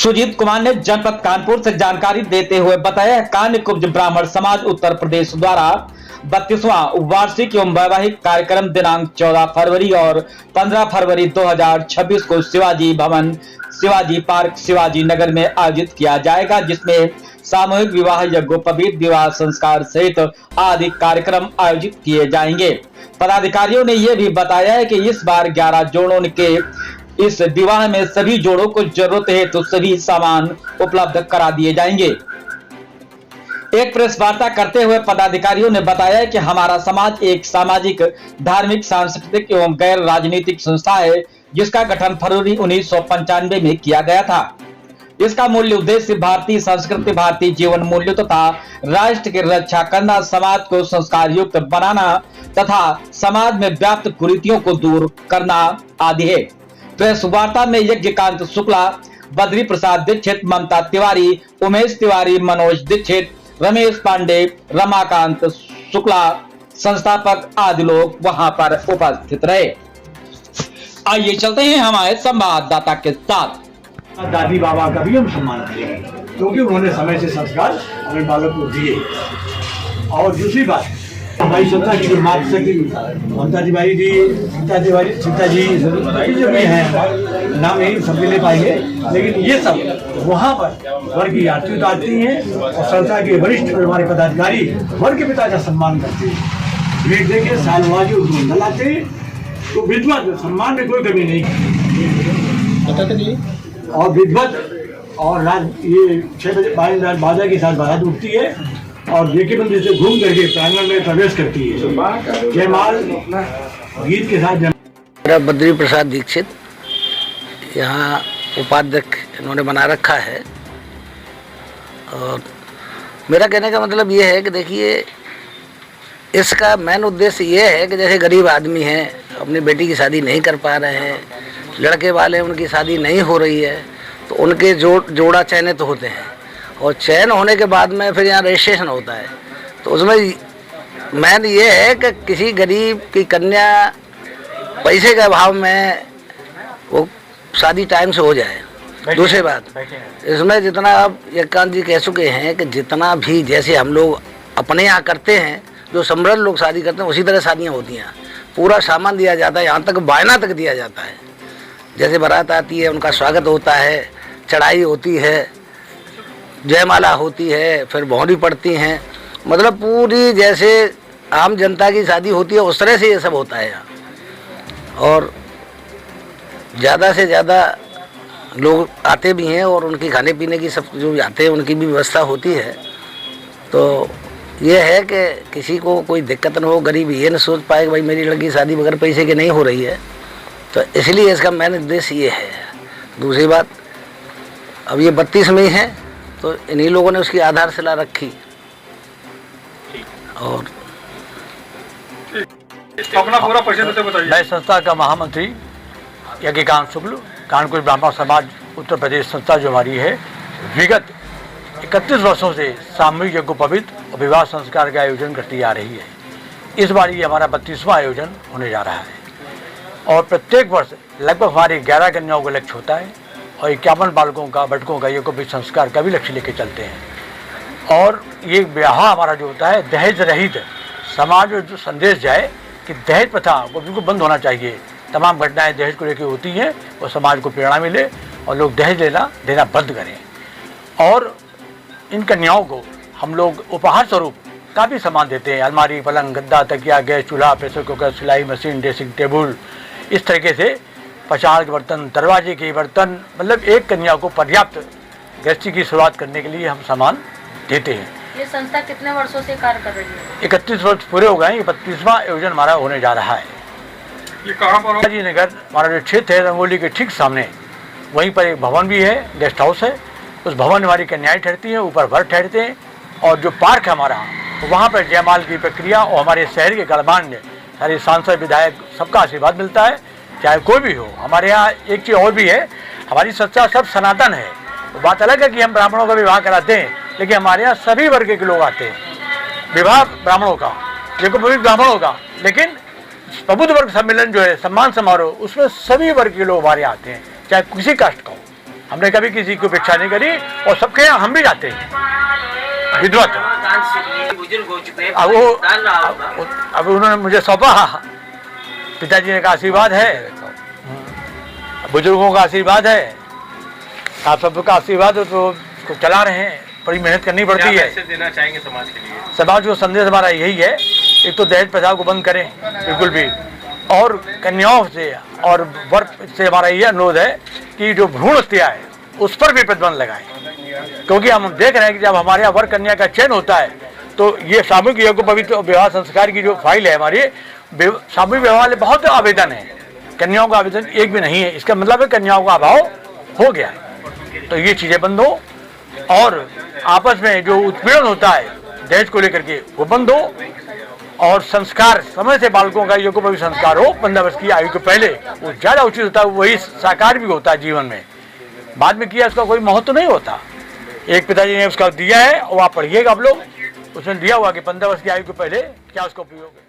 सुजीत कुमार ने जनपद कानपुर से जानकारी देते हुए बताया, कान्य कुब्ज ब्राह्मण समाज उत्तर प्रदेश द्वारा 32वां वार्षिक एवं वैवाहिक कार्यक्रम दिनांक 14 फरवरी और 15 फरवरी 2026 को शिवाजी भवन, शिवाजी पार्क, शिवाजी नगर में आयोजित किया जाएगा, जिसमें सामूहिक विवाह, यज्ञोपवीत, विवाह संस्कार सहित आदि कार्यक्रम आयोजित किए जाएंगे। पदाधिकारियों ने यह भी बताया है कि इस बार 11 जोड़ों के इस विवाह में सभी जोड़ों को जरूरत है तो सभी सामान उपलब्ध करा दिए जाएंगे। एक प्रेस वार्ता करते हुए पदाधिकारियों ने बताया कि हमारा समाज एक सामाजिक, धार्मिक, सांस्कृतिक एवं गैर राजनीतिक संस्था है, जिसका गठन फरवरी 1995 में किया गया था। इसका मूल्य उद्देश्य भारतीय संस्कृति, भारतीय जीवन मूल्य तथा राष्ट्र की रक्षा करना, समाज को संस्कार युक्त बनाना तथा समाज में व्याप्त कुरीतियों को दूर करना आदि है। प्रेस वार्ता में यज्ञकांत शुक्ला, बद्री प्रसाद दीक्षित, ममता तिवारी, उमेश तिवारी, मनोज दीक्षित, रमेश पांडे, रमाकांत शुक्ला, संस्थापक आदि लोग वहां पर उपस्थित रहे। आइए चलते हैं हमारे संवाददाता के साथ। दादी बाबा का भी हम सम्मान करेंगे, क्योंकि उन्होंने समय से संस्कार अपने बालक को दिए। और दूसरी बात, हमारी संस्था की जो मातृशक्ति ममता तिवारी जी, सीता जी जो भी हैं, नाम नहीं सबके ले पाएंगे, लेकिन ये सब वहाँ पर वर की आरती उतारती हैं और संस्था के वरिष्ठ हमारे पदाधिकारी वर के पिता का सम्मान करते हैं। भेंट देके सालवाजी उनको लाते हैं, तो विधवा सम्मान में कोई कमी नहीं है। और विधवत और रात ये 6 बजे बाजा के साथ बारात उठती है और जेके मंदिर से घूम करके प्रांगण में प्रवेश करती है। जयमाल गीत के साथ। मेरा बद्री प्रसाद दीक्षित, यहाँ उपाध्यक्ष इन्होंने बना रखा है। और मेरा कहने का मतलब ये है कि देखिए, इसका मेन उद्देश्य ये है कि जैसे गरीब आदमी हैं, अपनी बेटी की शादी नहीं कर पा रहे हैं, लड़के वाले उनकी शादी नहीं हो रही है, तो उनके जोड़ा चयनित होते हैं और चयन होने के बाद में फिर यहाँ रजिस्ट्रेशन होता है। तो उसमें मेन ये है कि किसी गरीब की कन्या पैसे के अभाव में वो शादी टाइम से हो जाए। दूसरी बात, इसमें जितना अब यज्ञकांत जी कह चुके हैं कि जितना भी जैसे हम लोग अपने यहाँ करते हैं, जो समृद्ध लोग शादी करते हैं, उसी तरह शादियाँ होती हैं। पूरा सामान दिया जाता है, यहाँ तक बायना तक दिया जाता है। जैसे बारात आती है, उनका स्वागत होता है, चढ़ाई होती है, जयमाला होती है, फिर भौंरी पड़ती हैं, मतलब पूरी जैसे आम जनता की शादी होती है उस तरह से ये सब होता है यहाँ। और ज़्यादा से ज़्यादा लोग आते भी हैं और उनकी खाने पीने की सब जो आते हैं उनकी भी व्यवस्था होती है। तो ये है कि किसी को कोई दिक्कत न हो, गरीब ये न सोच पाए कि भाई मेरी लड़की शादी बगैर पैसे के नहीं हो रही है। तो इसलिए इसका मेन उद्देश्य ये है। दूसरी बात, अब ये 32 में है तो इन्हीं लोगों ने उसकी आधारशिला रखी। और अपना पूरा परिचय बताइए। मैं संस्था का महामंत्री यज्ञकांत शुक्ल, कानपुर ब्राह्मण समाज उत्तर प्रदेश संस्था जो हमारी है, विगत 31 वर्षों से सामूहिक यज्ञोपवीत और विवाह संस्कार का आयोजन करती आ रही है। इस बार ये हमारा 32वां आयोजन होने जा रहा है और प्रत्येक वर्ष लगभग हमारे 11 कन्याओं का लक्ष्य होता है और 51 बालकों का, बटकों का यज्ञोपवीत संस्कार का भी लक्ष्य लेके चलते हैं। और ये विवाह हमारा जो होता है दहेज रहित, समाज में जो संदेश जाए कि दहेज प्रथा वो बिल्कुल बंद होना चाहिए। तमाम घटनाएं दहेज को लेकर होती हैं और समाज को प्रेरणा मिले और लोग दहेज देना बंद करें। और इन कन्याओं को हम लोग उपहार स्वरूप काफ़ी सामान देते हैं। अलमारी, पलंग, गद्दा, तकिया, गैस चूल्हा, प्रेशर कुकर, सिलाई मशीन, ड्रेसिंग टेबल, इस तरीके से 50 के बर्तन, दरवाजे के बर्तन, मतलब एक कन्या को पर्याप्त गृहस्थी की शुरुआत करने के लिए हम सामान देते हैं। ये संस्था कितने वर्षों से कार्य कर रही है? 31 वर्ष पूरे हो गए। 32वां आयोजन हमारा होने जा रहा है। ये कहाँ पर? शिवाजी नगर हमारा जो क्षेत्र है, रंगोली के ठीक सामने, वहीं पर एक भवन भी है, गेस्ट हाउस है। उस भवन में हमारी कन्याएं ठहरती हैं, ऊपर वर ठहरते हैं। और जो पार्क है हमारा, तो वहाँ पर जयमाल की प्रक्रिया और हमारे शहर के गणमान्य सारे सांसद, विधायक, सबका आशीर्वाद मिलता है, चाहे कोई भी हो। हमारे यहाँ एक चीज़ और भी है, हमारी संस्था सब सनातन है। तो बात अलग है कि हम ब्राह्मणों का विवाह कराते हैं, लेकिन हमारे यहाँ सभी वर्ग के लोग आते हैं। विवाह ब्राह्मणों का, यज्ञोपवीत ब्राह्मणों का, लेकिन प्रबुद्ध वर्ग सम्मेलन जो है, सम्मान समारोह, उसमें सभी वर्ग के लोग हमारे आते हैं, चाहे किसी कास्ट का हो। हमने कभी किसी की उपेक्षा नहीं करी और सबके यहाँ हम भी जाते हैं विधिवत। बुजुर्ग हो चुके हैं, अब अब उन्होंने मुझे सौंपा, पिताजी ने का आशीर्वाद है, बुजुर्गों का आशीर्वाद है, आप सबका आशीर्वाद है, तो उसको चला रहे हैं। बड़ी मेहनत करनी पड़ती है। क्या देना चाहेंगे समाज के लिए? समाज को संदेश हमारा यही है, एक तो दहेज प्रथा को बंद करें बिल्कुल भी, और कन्याओं से और वर से हमारा यह अनुरोध है कि जो भ्रूण हत्या है उस पर भी प्रतिबंध लगाएं, क्योंकि हम देख रहे हैं कि जब हमारे यहाँ वर कन्या का चयन होता है तो ये सामूहिक यज्ञ पवित्र विवाह संस्कार की जो फाइल है हमारी, सामूहिक विवाह वाले बहुत आवेदन है, कन्याओं का आवेदन एक भी नहीं है। इसका मतलब है कन्याओं का अभाव हो गया है। तो ये चीज़ें बंद हो और आपस में जो उत्पीड़न होता है दहेज को लेकर के वो बंद हो, और संस्कार समय से बालकों का योग्य पवित्र संस्कार हो 15 वर्ष की आयु के पहले, वो ज़्यादा उचित होता है, वही साकार भी होता है जीवन में। बाद में किया उसका कोई महत्व नहीं होता। एक पिताजी ने उसका दिया है और आप पढ़िएगा आप लोग, उसने दिया हुआ कि 15 वर्ष की आयु के पहले क्या उसका उपयोग है।